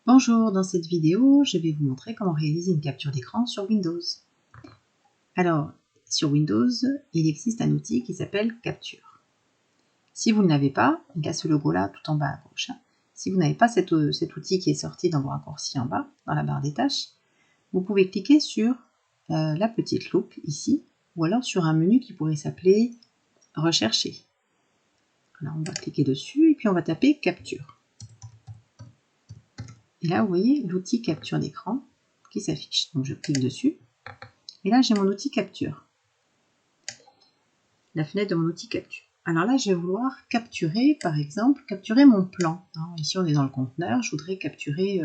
Bonjour, dans cette vidéo, je vais vous montrer comment réaliser une capture d'écran sur Windows. Alors, sur Windows, il existe un outil qui s'appelle Capture. Si vous ne l'avez pas, il y a ce logo-là tout en bas à gauche. Si vous n'avez pas cet outil qui est sorti dans vos raccourcis en bas, dans la barre des tâches, vous pouvez cliquer sur la petite loupe ici, ou alors sur un menu qui pourrait s'appeler Rechercher. Alors, on va cliquer dessus et puis on va taper Capture. Et là, vous voyez l'outil capture d'écran qui s'affiche. Donc, je clique dessus. Et là, j'ai mon outil capture. La fenêtre de mon outil capture. Alors là, je vais vouloir capturer, par exemple, capturer mon plan. Ici, on est dans le conteneur. Je voudrais capturer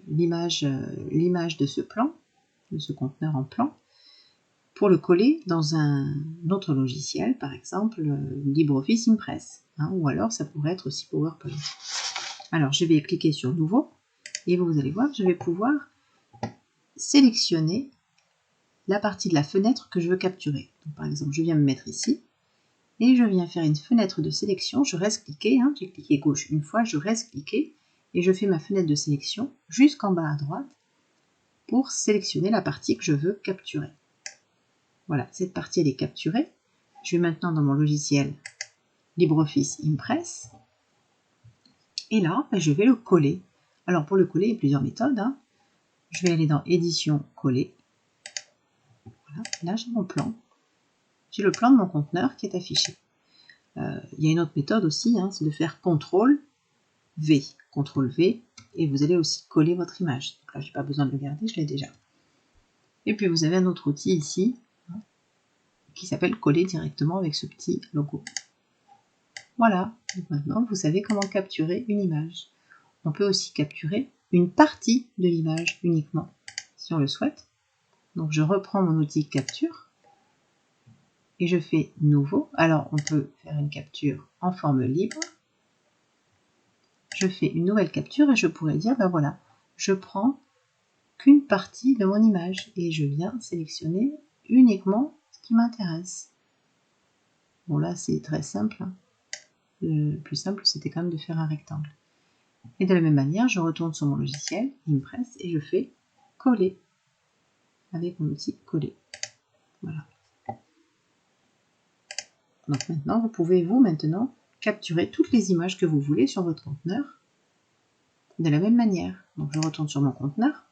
l'image de ce plan, de ce conteneur en plan, pour le coller dans un autre logiciel, par exemple LibreOffice Impress. Ou alors, ça pourrait être aussi PowerPoint. Alors, je vais cliquer sur Nouveau. Et vous allez voir, je vais pouvoir sélectionner la partie de la fenêtre que je veux capturer. Donc, par exemple, je viens me mettre ici et je viens faire une fenêtre de sélection. Je reste cliqué, j'ai cliqué gauche une fois, je reste cliqué et je fais ma fenêtre de sélection jusqu'en bas à droite pour sélectionner la partie que je veux capturer. Voilà, cette partie elle est capturée. Je vais maintenant dans mon logiciel LibreOffice Impress et là, je vais le coller. Alors pour le coller, il y a plusieurs méthodes. Je vais aller dans Édition, Coller. Voilà, là j'ai mon plan. J'ai le plan de mon conteneur qui est affiché. Il y a une autre méthode aussi, c'est de faire CTRL-V. CTRL-V, et vous allez aussi coller votre image. Donc là, je n'ai pas besoin de le garder, je l'ai déjà. Et puis vous avez un autre outil ici, qui s'appelle Coller directement avec ce petit logo. Voilà, donc maintenant vous savez comment capturer une image. On peut aussi capturer une partie de l'image uniquement, si on le souhaite. Donc je reprends mon outil capture, et je fais Nouveau. Alors on peut faire une capture en forme libre. Je fais une nouvelle capture et je pourrais dire, ben voilà, je prends qu'une partie de mon image et je viens sélectionner uniquement ce qui m'intéresse. Bon là c'est très simple. Le plus simple c'était quand même de faire un rectangle. Et de la même manière, je retourne sur mon logiciel Impress et je fais coller avec mon outil coller. Voilà. Donc maintenant, vous pouvez maintenant capturer toutes les images que vous voulez sur votre conteneur de la même manière. Donc je retourne sur mon conteneur.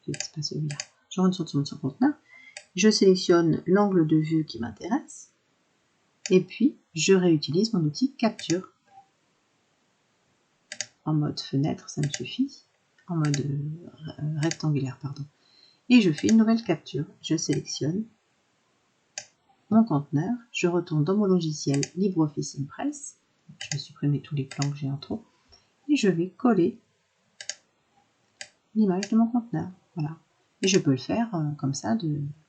C'est pas celui-là. Je retourne sur mon conteneur. Je sélectionne l'angle de vue qui m'intéresse. Et puis, je réutilise mon outil capture. En mode fenêtre, ça me suffit. En mode rectangulaire, pardon. Et je fais une nouvelle capture. Je sélectionne mon conteneur. Je retourne dans mon logiciel LibreOffice Impress. Je vais supprimer tous les plans que j'ai en trop. Et je vais coller l'image de mon conteneur. Voilà. Et je peux le faire comme ça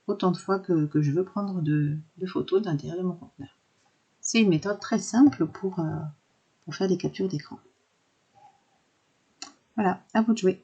autant de fois que je veux prendre de photos de l'intérieur de mon conteneur. C'est une méthode très simple pour faire des captures d'écran. Voilà, à vous de jouer.